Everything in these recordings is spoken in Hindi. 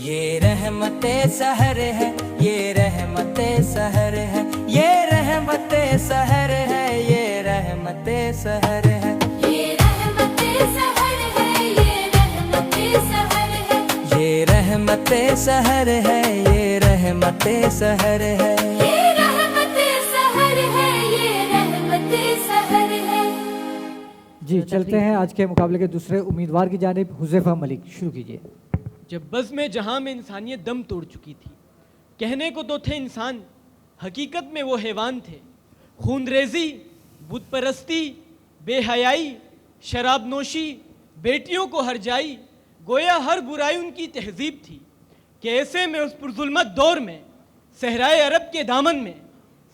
ये रहमते सहर है, ये रहमते सहर है, ये रहमते सहर है, ये रहमते सहर है, ये रहमते सहर है, ये रहमते सहर है, ये रहमते सहर है, ये रहमते सहर है। ये रहमते सहर है, ये रहमते सहर है। जी चलते हैं आज के मुकाबले के दूसरे उम्मीदवार की जानिब। हुज़ैफा मलिक, शुरू कीजिए। जब बज़्म जहां में इंसानियत दम तोड़ चुकी थी, कहने को तो थे इंसान, हकीकत में वो हैवान थे। खूनरेज़ी, बुत परस्ती, बेहयाई, शराब नोशी, बेटियों को हरजाई, गोया हर बुराई उनकी तहजीब थी कि ऐसे में उस पुरजुल्मत दौर में सहराए अरब के दामन में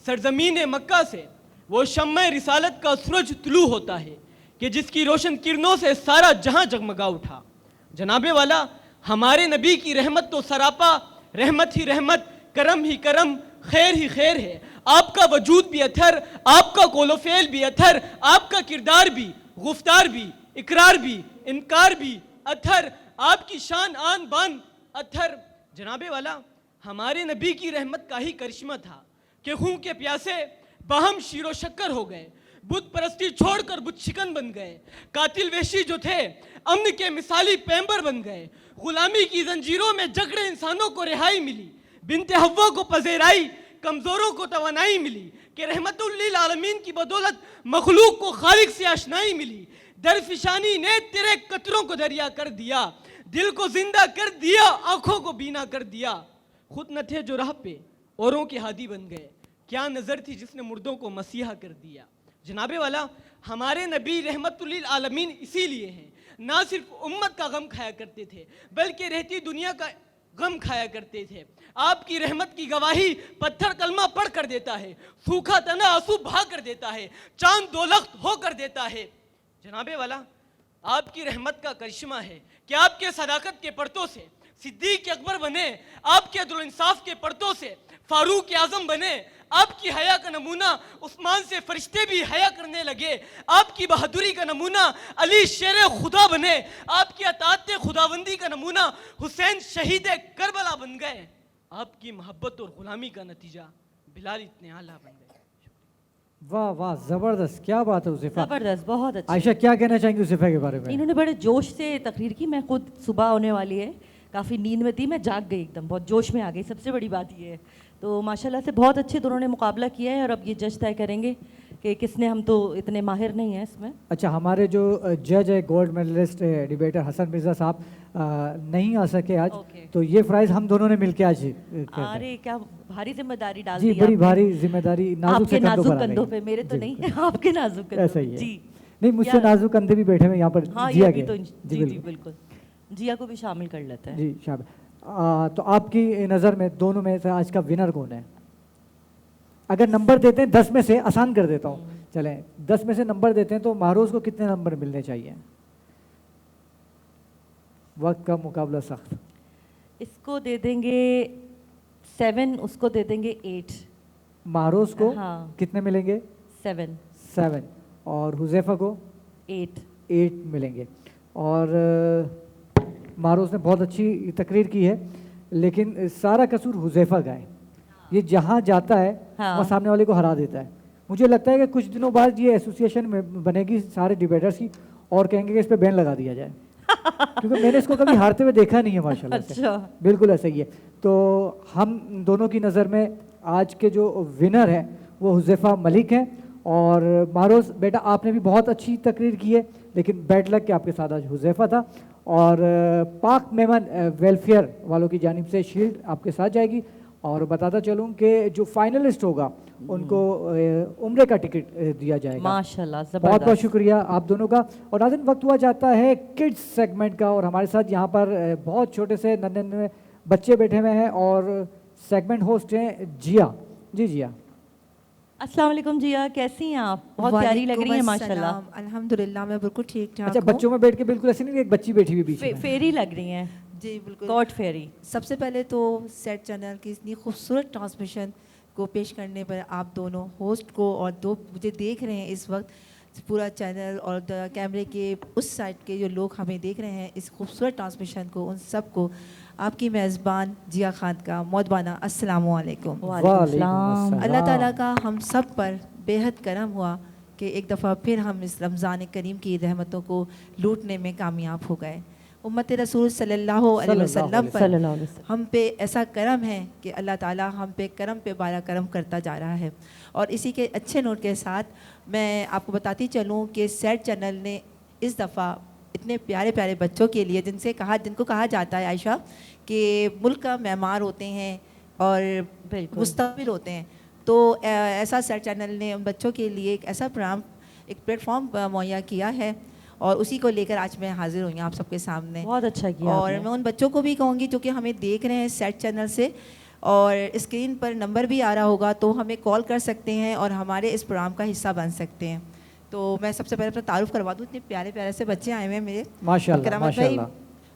सरजमीन मक्का से वो शम्मे रिसालत का सूरज तुलू होता है कि जिसकी रोशन किरणों से सारा जहां जगमगा उठा। जनाबे वाला, हमारे नबी की रहमत तो सरापा रहमत ही रहमत, करम ही करम, खैर ही खैर है। आपका वजूद भी अथर, आपका कोलोफेल भी अथर, आपका किरदार भी, गुफ्तार भी, इकरार भी, इनकार भी अथर, आपकी शान आन बान अथर। जनाबे वाला, हमारे नबी की रहमत का ही करिश्मा था कि खून के प्यासे बाहम शीरो शक्कर हो गए, बुत परस्ती छोड़कर बुत शिकन बन गए, कातिल वेशी जो थे अमन के मिसाली पैंबर बन गए, गुलामी की जंजीरों में जकड़े इंसानों को रिहाई मिली, बिनते हव्वा को पजेराई, कमजोरों को तवानाई मिली कि रहमतुल लिल आलमीन की बदौलत मखलूक को खालिक से आशनाई मिली। दरफिशानी ने तेरे कतरों को दरिया कर दिया, दिल को जिंदा कर दिया, आंखों को बीना कर दिया। खुद न थे जो राह पे औरों के हादी बन गए, क्या नजर थी जिसने मुर्दों को मसीहा कर दिया। जनाबे वाला, हमारे नबी रहमतुल लिल आलमीन इसीलिए हैं, ना सिर्फ उम्मत का गम खाया करते थे बल्कि रहती दुनिया का गम खाया करते थे। आपकी रहमत की गवाही पत्थर कलमा पढ़ कर देता है, सूखा तना आंसू बहा कर देता है, चांद दोलख्त हो कर देता है। जनाबे वाला, आपकी रहमत का करिश्मा है कि आपके सदाकत के पर्दों से सिद्दीक अकबर बने, आपके अदल इंसाफ के पर्दों से फारूक आजम बने, आपकी हया का नमूना उस्मान से फरिश्ते भी हया करने लगे, आपकी बहादुरी का नमूना अली शेर खुदा बने, आपकी अतात खुदाबंदी का नमूना हुसैन शहीद करबला बन गए, आपकी मोहब्बत और गुलामी का नतीजा बिलाल इतने आला बन गए। वाह वाह, जबरदस्त, क्या बात है हुज़ैफा। जबरदस्त, बहुत अच्छा। आयशा, क्या कहना चाहेंगी हुज़ैफा के बारे में? इन्होंने बड़े जोश से तकरीर की। मैं खुद सुबह होने वाली है, काफ़ी नींद में थी, मैं जाग गई एकदम, बहुत जोश में आ गई। सबसे बड़ी बात ये है। तो माशाल्लाह से बहुत अच्छे दोनों ने मुकाबला किया है और अब ये जज तय करेंगे कि किसने, हम तो इतने माहिर नहीं हैं इसमें। अच्छा, हमारे जो जज है gold medalist debater Hasan Mirza साहब नहीं आ सके आज, ओके। तो ये प्राइज़ हम दोनों ने मिलके आज करते हैं। अरे क्या भारी जिम्मेदारी डाल जी, दी बड़ी आपने। भारी जिम्मेदारी नाजुक आपके से कंधों नाजुक पर आ कंधों गई। पे, मेरे तो जी, नहीं, बिल्कुल। आपके नाजुक कंधों ऐसा ही पे। है। जी नहीं, मुझसे क्या- नाजुक कंधे भी बैठे हुए यहाँ पर हाँ, जिया ये भी के। तो जी जी बिल्कुल, जिया को भी शामिल कर लेते हैं। जी शाबाश। तो आपकी नज़र में दोनों में से आज का विनर कौन है? अगर नंबर देते हैं 10 में से, आसान कर देता हूँ, चलें 10 में से नंबर देते हैं तो महरोज को कितने नंबर मिलने चाहिए? वक्त का मुकाबला सख्त। इसको दे देंगे 7, उसको दे देंगे 8। महरोज को हाँ। कितने मिलेंगे? 7 7। और हुज़ैफा को 8। 8 मिलेंगे। और महरोज ने बहुत अच्छी तकरीर की है, लेकिन सारा कसूर हुज़ैफा का है। ये जहाँ जाता है हाँ। वहाँ सामने वाले को हरा देता है। मुझे लगता है कि कुछ दिनों बाद ये एसोसिएशन में बनेगी सारे डिबेटर्स की और कहेंगे कि इस पे बैन लगा दिया जाए क्योंकि मैंने इसको कभी हारते हुए देखा नहीं है माशाल्लाह से। अच्छा। बिल्कुल ऐसा ही है। तो हम दोनों की नज़र में आज के जो विनर हैं वो हुज़ैफा मलिक हैं। और महरोज बेटा, आपने भी बहुत अच्छी तकरीर की है, लेकिन बैड लक के आपके साथ आज हुज़ैफा था। और पाक मेमन वेलफेयर वालों की जानिब से शील्ड आपके साथ जाएगी। और बताता चलूँ कि जो फाइनलिस्ट होगा उनको उम्रे का टिकट दिया जाएगा। माशाल्लाह, बहुत बहुत जबरदस्त। शुक्रिया आप दोनों का। और नाज़रीन, वक्त हुआ जाता है किड्स सेगमेंट का, और हमारे साथ यहाँ पर बहुत छोटे से नन्हे बच्चे बैठे हुए हैं और सेगमेंट होस्ट हैं जिया। जी जिया। अस्सलाम वालेकुम जिया, कैसी हैं आप? बहुत प्यारी लग रही हैं माशाल्लाह। वालेकुम, अल्हम्दुलिल्लाह मैं बिल्कुल ठीक ठाक अच्छा, हूँ। बच्चों में बैठ के बिल्कुल ऐसे नहीं, एक बच्ची बैठी हुई बीच में। फेरी लग रही हैं, जी बिल्कुल। गॉड फेरी। सबसे पहले तो सेट चैनल की इतनी खूबसूरत ट्रांसमिशन को पेश करने पर आप दोनों होस्ट को और दो मुझे देख रहे हैं इस वक्त, पूरा चैनल और कैमरे के उस साइड के जो लोग हमें देख रहे हैं इस खूबसूरत ट्रांसमिशन को, उन सब को आपकी मेज़बान जिया खान का मौदबाना अस्सलामु अलैकुम। वालेकुम अस्सलाम। अल्लाह ताला का हम सब पर बेहद करम हुआ कि एक दफ़ा फिर हम इस रमज़ान करीम की रहमतों को लूटने में कामयाब हो गए। उम्मत रसूल सल्लल्लाहु अलैहि वसल्लम पर सल्लल्लाहु अलैहि वसल्लम। हम पे ऐसा करम है कि अल्लाह ताला हम पे करम पे बाला करम करता जा रहा है। और इसी के अच्छे नोट के साथ मैं आपको बताती चलूँ कि सेट चैनल ने इस दफ़ा इतने प्यारे प्यारे बच्चों के लिए जिनको कहा जाता है आयशा कि मुल्क का मेमार होते हैं और बिल्कुल। मुस्तक़बिल होते हैं, तो ऐसा सेट चैनल ने उन बच्चों के लिए एक ऐसा प्रोग्राम, एक प्लेटफॉर्म मुहैया किया है और उसी को लेकर आज मैं हाजिर हुई हूँ आप सबके सामने। बहुत अच्छा किया और आपने। मैं उन बच्चों को भी कहूँगी जो कि हमें देख रहे हैं सेट चैनल से, और स्क्रीन पर नंबर भी आ रहा होगा तो हमें कॉल कर सकते हैं और हमारे इस प्रोग्राम का हिस्सा बन सकते हैं। तो मैं सबसे पहले अपना तारुफ करवा दूँ, इतने प्यारे प्यारे से बच्चे आए हुए हैं मेरे, माशाल्लाह, करामत भाई माशाल्लाह।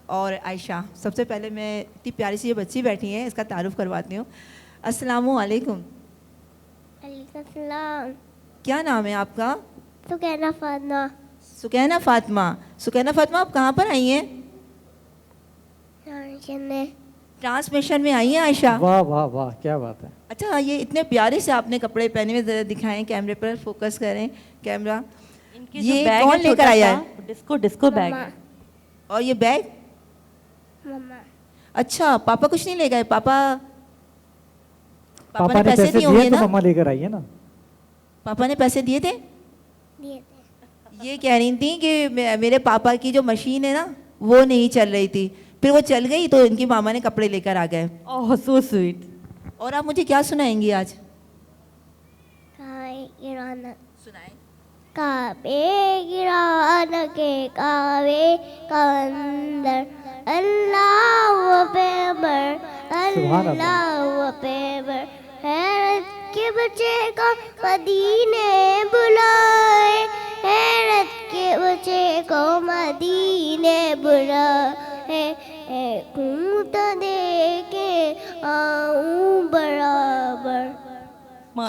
और आयशा। सबसे पहले मैं इतनी प्यारी सी ये बच्ची बैठी हैं, इसका तारुफ करवाती हूँ। अस्सलामु अलैकुम। अलैकुम। क्या नाम है आपका? तो कहना फातना सुकैना फातिमा। सुकैना फातिमा, आप कहाँ पर आई हैं? ट्रांसमिशन में आई हैं आयशा। वाह वाह वाह, क्या बात है। अच्छा, ये इतने प्यारे से आपने कपड़े पहने हुए, ज़रा दिखाएं, कैमरे पर फोकस करें कैमरा। इनके ये जो बैग कौन है लेकर छोटा आया सा, है? डिस्को बैग है। और ये बैग? मम्मा अच्छा, पापा कुछ नहीं ले गए? पापा पापा ने पैसे दिए होंगे दिए तो ना? मम्मा लेकर आई है ना। पापा ने पैसे दिए थे? दिए थे। ये कह रही थी कि मेरे पापा की जो मशीन है ना वो नहीं चल रही थी, फिर वो चल गई तो इनकी मामा ने कपड़े लेकर आ गए। ओह सो स्वीट। और आप मुझे क्या सुनाएंगी आज? कावे गिराना सुनाएं। काबे गिराना के कावे का अंदर अल्लाह पेबर सुभान अल्लाह। अल्लाह पेबर हैरत के बच्चे को मदीने बुलाए, हैरत के बच्चे को मदीने बुलाए, तो देखे आऊं बराबर।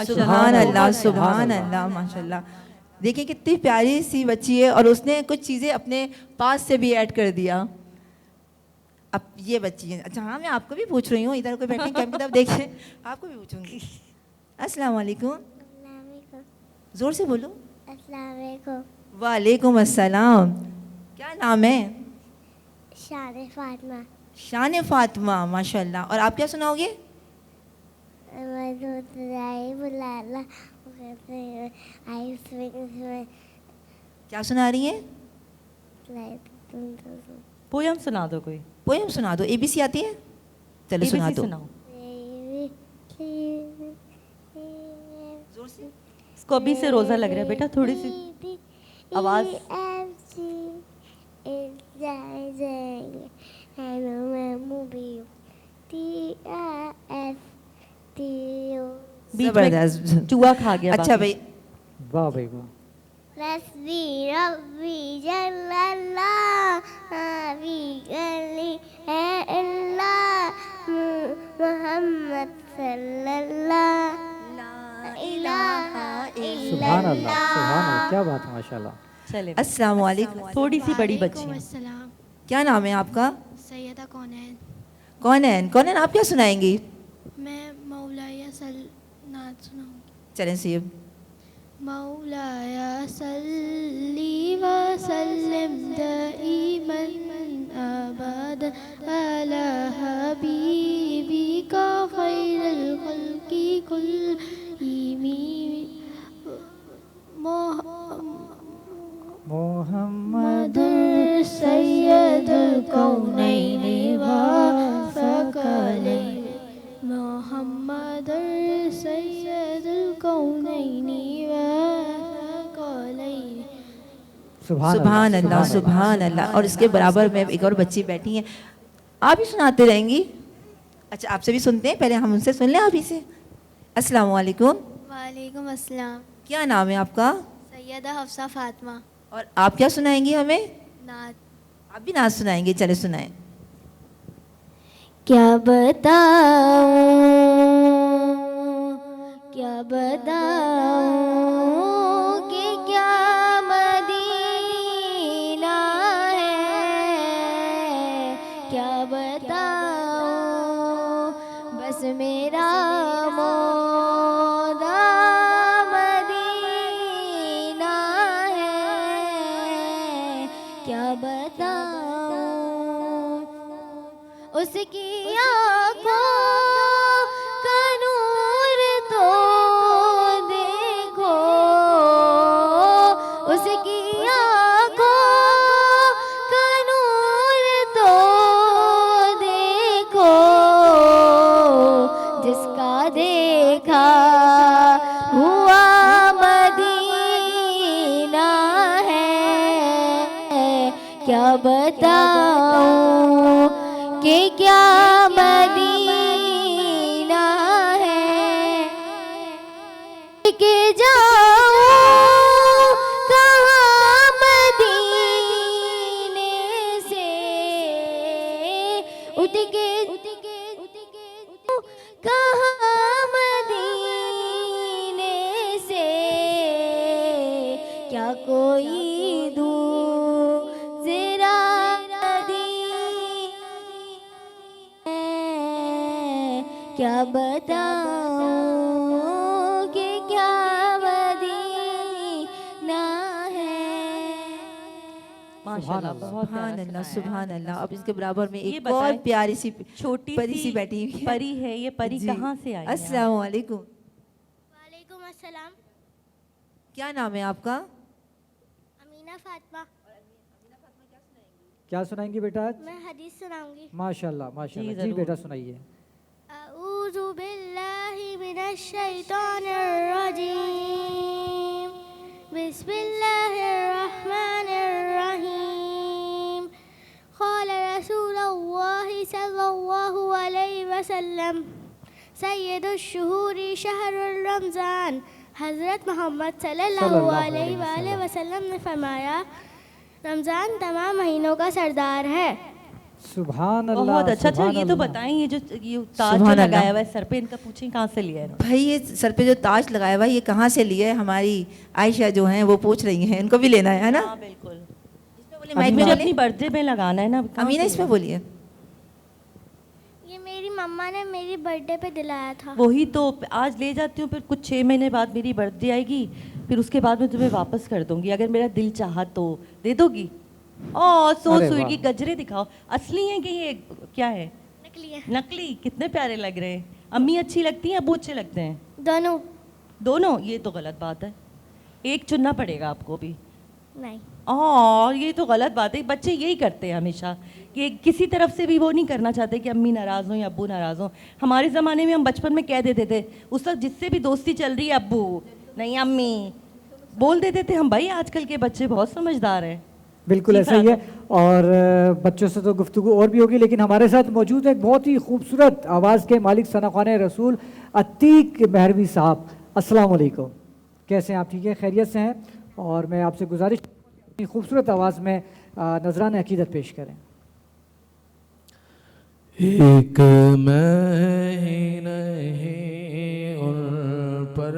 सुभान अल्लाह, सुभान सुभान अल्लाह। अल्लाह, माशाल्लाह। देखिए कितनी प्यारी सी बच्ची है और उसने कुछ चीज़ें अपने पास से भी ऐड कर दिया। अब ये बच्ची है। अच्छा हाँ, मैं आपको भी पूछ रही हूँ, इधर कोई बैठे कैम की तरफ देखिए, आपको भी पूछूंगी। अस्सलाम वालेकुम। ज़ोर से बोलो। अस्सलाम वालेकुम अस्सलाम। क्या नाम है? शान फातिमा। शान फातिमा, माशाल्लाह। और आप क्या सुनाओगे? बुलाला क्या सुना रही हैं? पोयम सुना दो कोई। पोएम सुना दो। एबीसी आती है? चलो सुना ABC दो। सुनाओ। जोर से। इसको अभी से रोजा लग रहा है बेटा, थोड़ी सी आवाज। बीच में जबरदस्त। चूहा खा गया। अच्छा बाकी। भाई, वाह भाई वाह। रस्बी रब्बी जल्लल्लाह हबी गली है अल्लाह मोहम्मद सल्लल्लाह ला इलाहा सुभान अल्लाह, सुभान अल्लाह, क्या बात है, माशाल्लाह। चले अस्सलाम वालेकुम। थोड़ी सी बड़ी बच्ची है। अस्सलाम। क्या नाम है आपका? सैयदा कौनैन। कौनैन। कौनैन, आप क्या सुनाएंगी? मैं मौलाया नात सुनाऊंगी। चलें सीब। मौलाया सल्ली व सल्लिम दाइमन अबद अला हबीबिका खैरुल खल्की कुल्लिहिम मोहम्मद सैयदुल कौनैनि व सकलैनि मोहम्मद सैयदुल कौनैनि व सकलैनि। सुभान अल्लाह, सुभान अल्लाह। और इसके बराबर में एक और बच्ची बैठी हैं, आप ही सुनाते रहेंगी? अच्छा, आपसे भी सुनते हैं, पहले हम उनसे सुन लें आप ही से। अस्सलाम वालेकुम। वालेकुम अस्सलाम। क्या नाम है आपका? सैयदा हफ्सा फातिमा। और आप क्या सुनाएंगी हमें? नात। आप भी नाच सुनाएंगे? चले सुनाएं। क्या बताऊं, क्या बताऊं कि क्या मदीना है, क्या बताऊं बस मेरा मोदा मदीना है, क्या बताऊं उसकी आँखों का नूर तो देखो, उसकी आँखों का नूर तो देखो, जिसका देखा हुआ मदीना है, क्या बताऊं कि क्या मदीना है, के जाऊं कहाँ मदीने से, उठ के कहाँ मदीने से, क्या कोई दूसरा क्या बताऊं कि क्या मदीना है। माशाल्लाह बहुत सुभान प्यारा अल्लाह, सिखाया है। सुभान अल्लाह। अब इसके बराबर में ये एक बताएं, और प्यारी सी छोटी परी सी बैठी हुई है। परी है, ये परी जी। कहाँ से आई है? अस्सलाम वालेकुम। वालेकुम अस्सलाम। क्या नाम है आपका? अमीना फातिमा। क्या सुनाएंगी बेटा आज? मैं हदीस सुनाऊंगी। माशाल्लाह माशाल्लाह, जी जरूर। बेटा सुनाइए। अऊज़ु बिल्लाहि मिनश शैतानिर रजीम, बिस्मिल्लाहिर रहमानिर रहीम, क़ाल रसूलुल्लाहि सल्लल्लाहु अलैहि वसल्लम, सय्यदुश शुहूरी शहरुर रमज़ान। हज़रत मोहम्मद सल्लल्लाहु अलैहि वसल्लम ने फरमाया, रमज़ान तमाम महीनों का सरदार है। सुभान अल्लाह। बहुत अच्छा। अच्छा, सुभान ये तो अल्लाह। बताएं, ये जो ये ताज जो सुभान अल्लाह। लगाया हुआ है सर पे, इनका पूछें कहाँ से लिया है इन्होंने? भाई ये सर पे जो ताज लगाया हुआ है, ये कहाँ से लिया है? हमारी आयशा जो हैं वो पूछ रही हैं, इनको भी लेना है ना? हाँ बिल्कुल, बोलिए, माइक में मुझे अपनी बोलिए। बर्थडे में लगाना है ना। कहाँ अमीना से इसमें लिया? बोलिए। ये मेरी मम्मा ने मेरी बर्थडे पे दिलाया था। वही तो आज ले जाती हूँ, फिर कुछ 6 महीने बाद मेरी बर्थडे आएगी, फिर उसके बाद मैं तुम्हें वापस कर दूंगी, अगर मेरा दिल चाहा तो। दे दोगी? ओ सो अरे स्वीट। वाह। की गजरे दिखाओ, असली है कि ये क्या है? नकली है। नकली? कितने प्यारे लग रहे हैं। अम्मी अच्छी लगती हैं, अबू अच्छे लगते हैं? दोनों। दोनों? ये तो गलत बात है, एक चुनना पड़ेगा आपको भी। नहीं। और ये तो गलत बात है, बच्चे यही करते हैं हमेशा कि किसी तरफ से भी वो नहीं करना चाहते कि अम्मी नाराज़ हों या अब्बू नाराज़ हों। हमारे ज़माने में हम बचपन में कह देते थे, उस वक्त जिससे भी दोस्ती चल रही है अब्बू नहीं अम्मी बोल देते थे हम। भाई आजकल के बच्चे बहुत समझदार हैं। बिल्कुल जी, ऐसा ही है। और बच्चों से तो गुफ्तगू और भी होगी, लेकिन हमारे साथ मौजूद है एक बहुत ही खूबसूरत आवाज़ के मालिक सनाख़ाने रसूल अतीक मेहरवी साहब। अस्सलाम वालेकुम, कैसे हैं आप? ठीक है, खैरियत से हैं? और मैं आपसे गुजारिश अपनी खूबसूरत आवाज़ में नजरान अकीदत पेश करें। एक मैं ही नहीं उन पर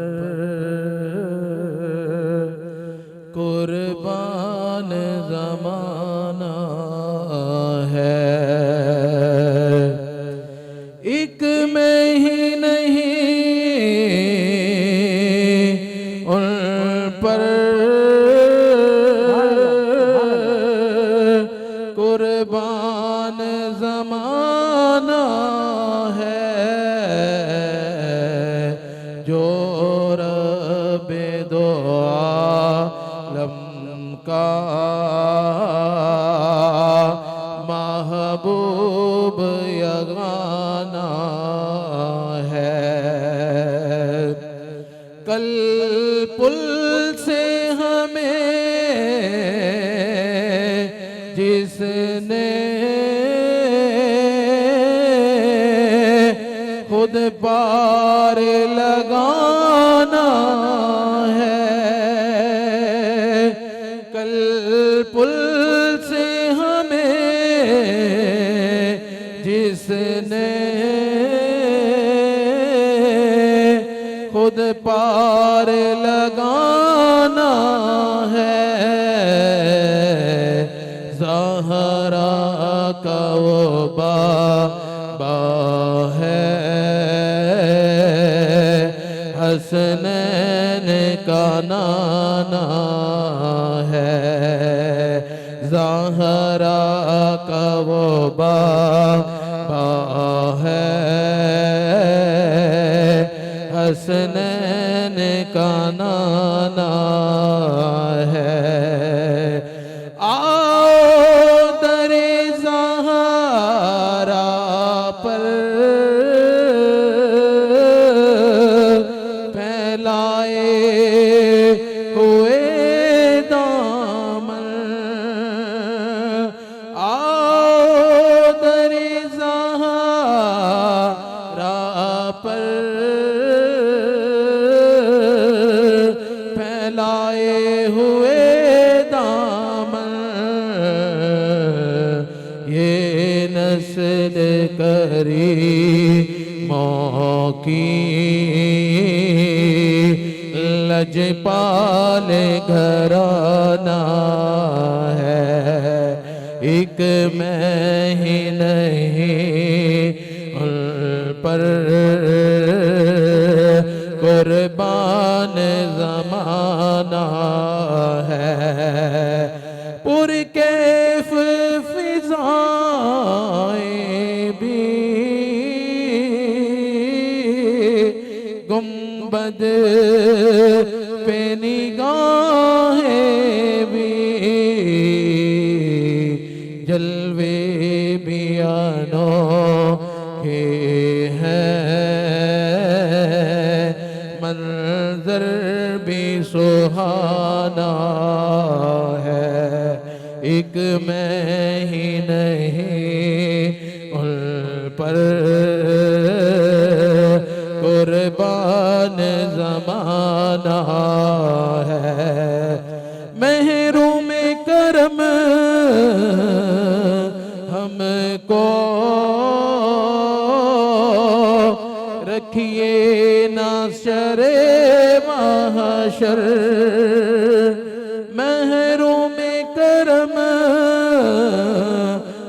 कुर्बान ज़माना है, एक मैं ही नहीं उन पर कुर्बान ज़माना है, जो रब्बे दो आलम का महबूब यगाना है। कल पुल से हमें जिसने खुद पार लगाना है, कल पुल से हमें जिसने खुद पार लगाना है, ज़हरा का वो बाबा है, हसनैन का नाना है, ज़हरा का वो बाबा है, हसनैन का नाना है। आओ दरे ज़हरा पर फैलाए हुए दामन, आओ दरे ज़हरा पर फैलाए हुए दामन, ये नस्ल करीमों की लजपाल घराना है। एक मैं ही नहीं उन पर कुर्बान ज़माना है। पुरकैफ फिज़ाएं भी गुंबद पे निगाहें भी, जलवे भी अनोखे हैं, मंजर भी सुहाना है। एक मैं ही नहीं उन पर कुर्बान ज़माना है। महरूम करम हमको रखिए ना शरे महशर, महरूम करम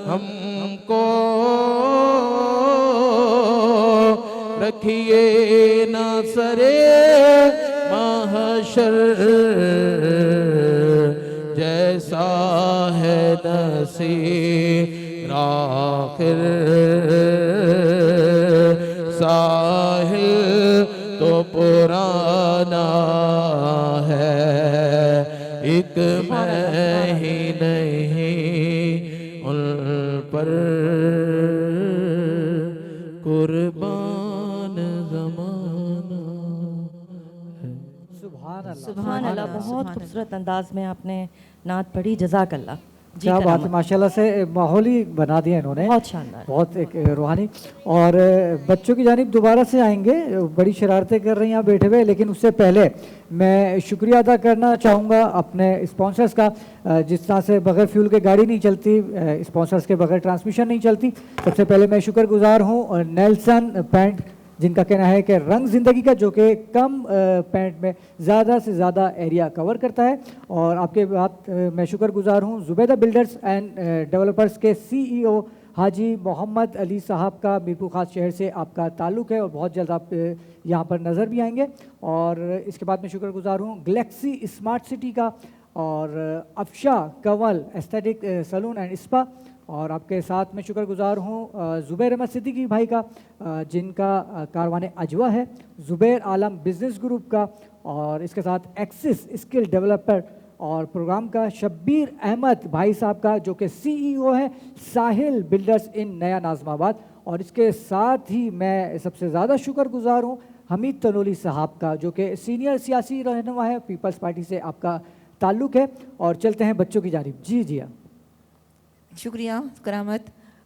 हमको रखिए ना सरे महशर, जैसा है नसीर आखिर साहिल तो पुराना है। एक मैं ही नहीं उन पर कुर्बान ज़माना है। सुभान अल्लाह। सुभान अल्लाह, बहुत खूबसूरत अंदाज में आपने नात पढ़ी, जज़ाक अल्लाह जी। क्या बात है, करामत। माशाल्लाह से माहौल ही बना दिया इन्होंने, बहुत शानदार। बहुत एक रूहानी। और बच्चों की जानिब दोबारा से आएंगे, बड़ी शरारतें कर रही हैं यहाँ बैठे हुए, लेकिन उससे पहले मैं शुक्रिया अदा करना चाहूँगा अपने स्पॉन्सर्स का। जिस तरह से बगैर फ्यूल के गाड़ी नहीं चलती, स्पॉन्सर्स के बगैर ट्रांसमिशन नहीं चलती। सबसे पहले मैं शुक्रगुजार हूँ नेल्सन पैंट, जिनका कहना है कि रंग ज़िंदगी का, जो कि कम पैंट में ज़्यादा से ज़्यादा एरिया कवर करता है। और आपके बाद मैं शुक्रगुजार हूँ ज़ुबैदा बिल्डर्स एंड डेवलपर्स के CEO हाजी मोहम्मद अली साहब का। मीरपुर खास शहर से आपका ताल्लुक़ है और बहुत जल्द आप यहाँ पर नज़र भी आएंगे। और इसके बाद मैं शुक्रगुजार हूँ गैलेक्सी स्मार्ट सिटी का और Afsha Kanwal aesthetic salon and spa. और आपके साथ मैं शुक्रगुजार हूँ ज़ुबैर अहमद सिद्दीकी भाई का, जिनका कारवाने अजवा है, ज़ुबैर आलम बिज़नेस ग्रुप का, और इसके साथ एक्सिस स्किल डेवलपर और प्रोग्राम का शब्बीर अहमद भाई साहब का, जो कि CEO है साहिल बिल्डर्स इन नया नाज़माबाद। और इसके साथ ही मैं सबसे ज़्यादा शुक्रगुजार हूँ हमीद तनोली साहब का, जो कि सीनियर सियासी रहनुमा है, पीपल्स पार्टी से आपका ताल्लुक़ है। और चलते हैं बच्चों की जानिब। जी जी शुक्रिया करामत।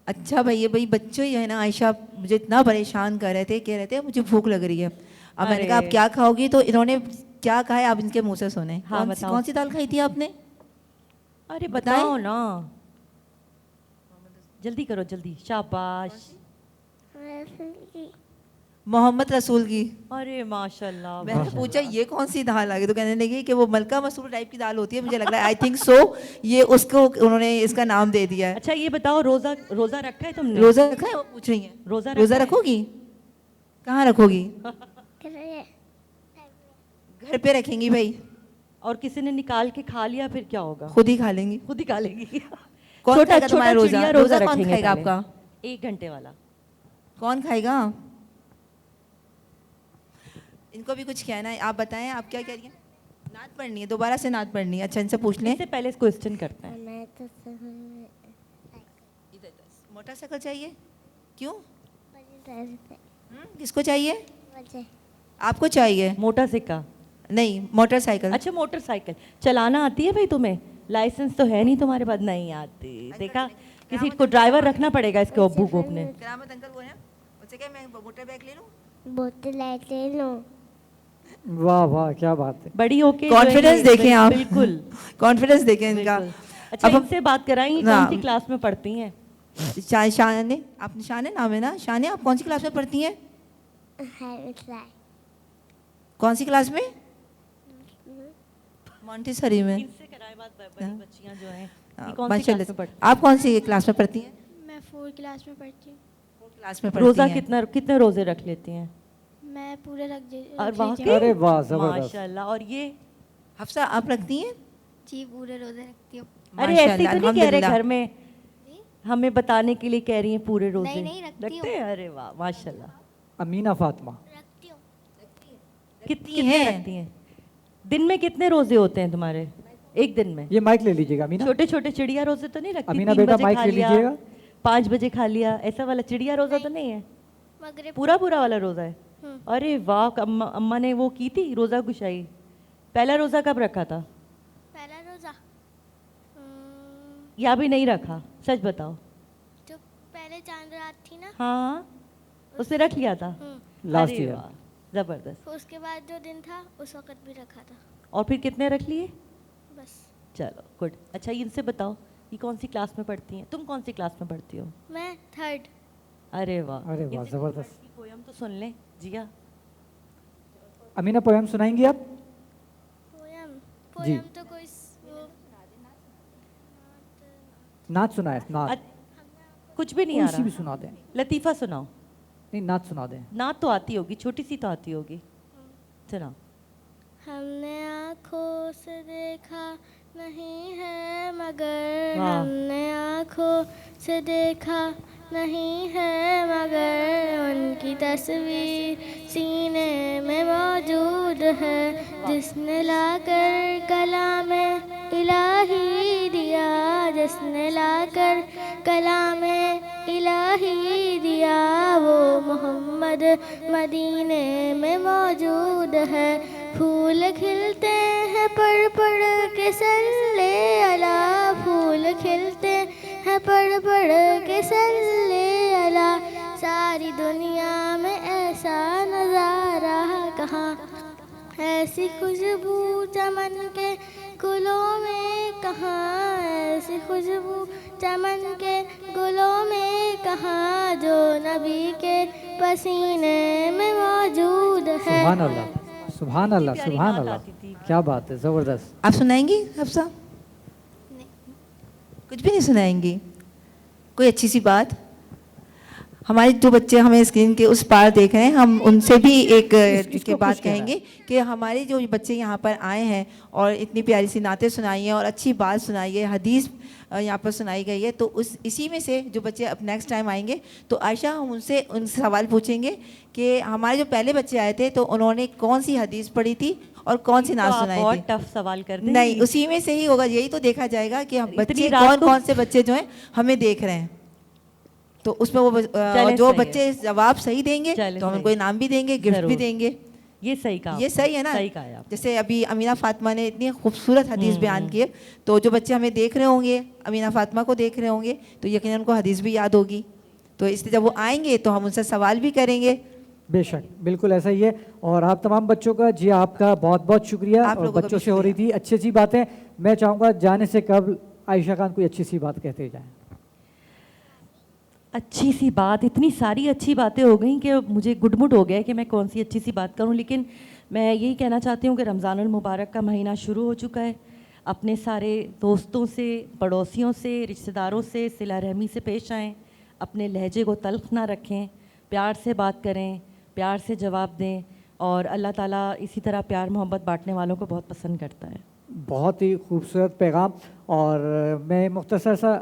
अच्छा भैया, भाई बच्चों ही है ना, आयशा मुझे इतना परेशान कर रहे थे, कह रहे थे मुझे भूख लग रही है। अब मैंने कहा आप क्या खाओगी, तो इन्होंने क्या कहा है आप इनके मुंह से सुने। हाँ, कौन सी दाल खाई थी आपने? अरे बताओ ना, जल्दी करो जल्दी, शाबाश। मोहम्मद रसूल की। अरे माशाल्लाह। मैंने पूछा ये कौन सी दाल आ गई, तो कहने लगी कि वो मलका मसूर टाइप की दाल होती है, मुझे लग रहा है आई थिंक सो ये उसको उन्होंने इसका नाम दे दिया है। अच्छा ये बताओ, रोजा रोजा रखा है तुमने? रोजा रखा है, वो पूछ रही है। रोजा रोजा रखा है? रखोगी? कहाँ रखोगी? घर पे रखेंगी भाई, और किसी ने निकाल के खा लिया फिर क्या होगा? खुद ही खा लेंगी। खुद ही खा लेंगी। कौन खाएगा तुम्हारा रोजा? चिड़िया रोजा कौन रखेंगे खाएगा पहले। आपका? 1 घंटे वाला। कौन खाएगा? इनको भी कुछ कहना है, आप बताएं, आप क्या कह रही हैं? नात पढ़नी है, दोबारा से नात पढ़नी है। अच्छा, इनसे पूछ लें। इससे पहले क्वेश्चन करते हैं। मैं तो मोटरसाइकिल चाहिए? क्यों? मुझे किसको चाहिए? आपको चाहिए? मोटरसाइकिल? नहीं, मोटरसाइकिल। अच्छा, मोटरसाइकिल चलाना आती है भाई तुम्हें? लाइसेंस तो है नहीं तुम्हारे पास? नहीं आती। देखा, किसी को ड्राइवर रखना पड़ेगा इसके अब्बू को अपने। करामत अंकल वो है, उससे क्या मैं मोटर बाइक ले लूं? बोतल ले लो। वाह वाह, क्या बात है। बड़ी होके कॉन्फिडेंस देखें आप। बिल्कुल कॉन्फिडेंस देखें इनका। बिल्कुल। अच्छा, अब हम- इनसे बात कराएंगी हाँ। कौन सी क्लास में पढ़ती हैं? शाने, आपने शाने नाम है ना? शाने, आप कौन सी क्लास में पढ़ती हैं? कौन सी क्लास में? मॉन्टेसरी में। इनसे कराए बात, बड़ी बच्चियां जो हैं, ये हाँ, कौन सी माशाल्लाह। क्लास में पढ़ती आप कौन सी क्लास में पढ़ती हैं? मैं 4 क्लास में पढ़ती हूँ। क्लास में हैं? पढ़ती रोजा हैं। कितने रोजे रख लेती हैं? मैं पूरे और वाकई? अरे वाह, जबरदस्त। माशाल्लाह। और ये हफ्सा, आप रखती हैं? जी, पूरे रोजे रखती हूँ। अरे ऐसे ही तो नहीं कह रहे अल्हम्दुलिल्लाह। घर में, हमें बताने के लिए कह रही हैं पूरे रोजे? नहीं, नहीं, रखती रखते हैं? अरे वाह, माशाल्लाह। अमीना फातिमा, रखती हूँ। कितने हैं? रखती हैं? दिन में कितने रोजे होते हैं तुम्हारे एक दिन में? ये माइक ले लीजिएगा अमीना। छोटे छोटे चिड़िया रोजे तो नहीं रखती? अमीना 3 बेटा, बजे माइक खा ले लिया, लीजिएगा। 5 बजे खा लिया, ऐसा वाला चिड़िया रोजा तो नहीं है? मगरिब पूरा वाला रोजा है? अरे वाह, अम्मा ने वो की थी रोजा कुशाई। पहला रोजा कब रखा था? पहला रोजा या भी नहीं रखा? सच बताओ। जो पहले चांद रात थी ना, हाँ, उसे रख लिया था? लास्ट अरे ईयर। वाह, जबरदस्त। उसके बाद जो दिन था उस वक्त भी रखा था। और फिर कितने रख लिए? बस। चलो गुड। अच्छा, इनसे बताओ, ये कौन सी क्लास में पढ़ती हैं? तुम कौन सी क्लास में पढ़ती हो? मैं 3rd। अरे वाह, अरे वाह, जबरदस्त। पोयम तो सुन लें जिया। अमीना, पोयम सुनाएंगी आप? पोयम पोयम तो कोई वो नाच सुनाए, नाच। कुछ भी नहीं आ कोई सी भी रहा? सुना दें। लतीफ़ा सुनाओ। नहीं, नाच सुना दें। नात तो आती होगी, छोटी सी तो आती होगी, सुनाओ। हमने आँखों से देखा नहीं है मगर, वाह। हमने आँखों से देखा नहीं है मगर, उनकी तस्वीर सीने में मौजूद है, जिसने लाकर कलाम इलाही दिया, जिसने लाकर कलाम इलाही दिया, वो मोहम्मद मदीने में मौजूद है। फूल खिलते हैं पढ़ पढ़ के सल्ले अला, फूल खिलते हैं पढ़ पढ़ के सल्ले अला, सारी दुनिया में ऐसा नज़ारा कहाँ, ऐसी खुशबू चमन के गुलों में कहाँ, ऐसी खुशबू चमन के गुलों में कहाँ, जो नबी के पसीने में मौजूद है। सुभान अल्लाह, सुभान अल्लाह, प्यारी सुभान नात अल्लाह। आती थी। क्या बात है, जबरदस्त। आप सुनाएंगी हफ्सा? कुछ भी नहीं सुनाएंगी? कोई अच्छी सी बात? हमारे जो बच्चे हमें स्क्रीन के उस पार देख रहे हैं, हम उनसे भी एक किसको बात खुश कहना है? कहेंगे कि हमारे जो बच्चे यहाँ पर आए हैं और इतनी प्यारी सी नातें सुनाई हैं और अच्छी बात सुनाई है, हदीस यहाँ पर सुनाई गई है, तो उस इसी में से जो बच्चे अब नेक्स्ट टाइम आएंगे तो आयशा हम उनसे सवाल पूछेंगे कि हमारे जो पहले बच्चे आए थे तो उन्होंने कौन सी हदीस पढ़ी थी और कौन सी नात तो आप सुनाई बहुत थी। टफ सवाल कर देंगी। नहीं, उसी में से ही होगा, यही तो देखा जाएगा कि हम इतनी बच्चे रात कौन को- कौन से बच्चे जो हैं हमें देख रहे हैं, तो उसमें वो चलें, जो सही है। बच्चे जवाब सही देंगे चलें, तो हम सही। उनको इनाम भी देंगे, गिफ्ट भी जरूर। देंगे। ये सही कहा ये आपने, सही है ना? सही कहा है आपने। जैसे अभी अमीना फातिमा ने इतनी खूबसूरत हदीस बयान की है, तो जो बच्चे हमें देख रहे होंगे, अमीना फातिमा को देख रहे होंगे, तो यकीनन उनको हदीस भी याद होगी, तो इसलिए जब वो आएंगे तो हम उनसे सवाल भी करेंगे। बेशक, बिल्कुल ऐसा ही है। और आप तमाम बच्चों का जी आपका बहुत बहुत शुक्रिया। आप और लोगों का बच्चों भी से हो रही थी अच्छी अच्छी बातें। मैं चाहूँगा जाने से कबल आयशा खान कोई अच्छी सी बात कहते जाएं। अच्छी सी बात, इतनी सारी अच्छी बातें हो गई कि मुझे गुडमुड हो गया कि मैं कौन सी अच्छी सी बात करूं, लेकिन मैं यही कहना चाहती हूं कि रमज़ानुल मुबारक का महीना शुरू हो चुका है। अपने सारे दोस्तों से, पड़ोसियों से, रिश्तेदारों से सिला रहमी से पेश आएँ, अपने लहजे को तल्ख ना रखें, प्यार से बात करें, प्यार से जवाब दें, और अल्लाह ताला इसी तरह प्यार मोहब्बत बांटने वालों को बहुत पसंद करता है। बहुत ही खूबसूरत पैगाम। और मैं मुख्तसर सा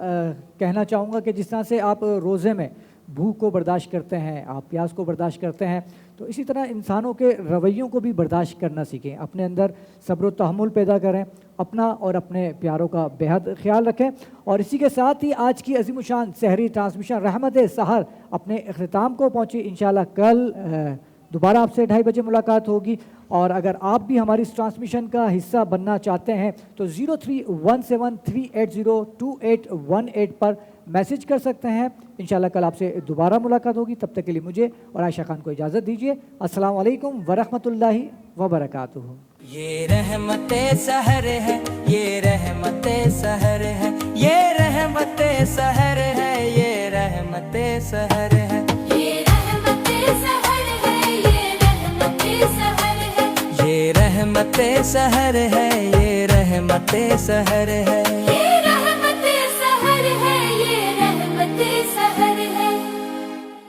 कहना चाहूँगा कि जिस तरह से आप रोज़े में भूख को बर्दाश्त करते हैं, आप प्यास को बर्दाश्त करते हैं, तो इसी तरह इंसानों के रवैयों को भी बर्दाश्त करना सीखें, अपने अंदर सब्र व तहम्मुल पैदा करें, अपना और अपने प्यारों का बेहद ख्याल रखें। और इसी के साथ ही आज की अज़ीमुशान सहरी ट्रांसमिशन रहमत सहर अपने इख्तिताम को पहुँची। इंशाल्लाह कल दोबारा आपसे 2:30 बजे मुलाकात होगी। और अगर आप भी हमारी इस ट्रांसमिशन का हिस्सा बनना चाहते हैं तो 0317380218 पर मैसेज कर सकते हैं। इंशाल्लाह कल आपसे दोबारा मुलाकात होगी। तब तक के लिए मुझे और आयशा खान को इजाज़त दीजिए। अस्सलाम वालेकुम वरहमतुल्लाहि वबरकातुहू। ये रहमते सहर है, ये रहमते सहर है, ये रहमते सहर है, ये रहमते सहर है, ये रहमते सहर है, ये रहमते सहर है, ये रहमते सहर है, ये रहमते सहर है।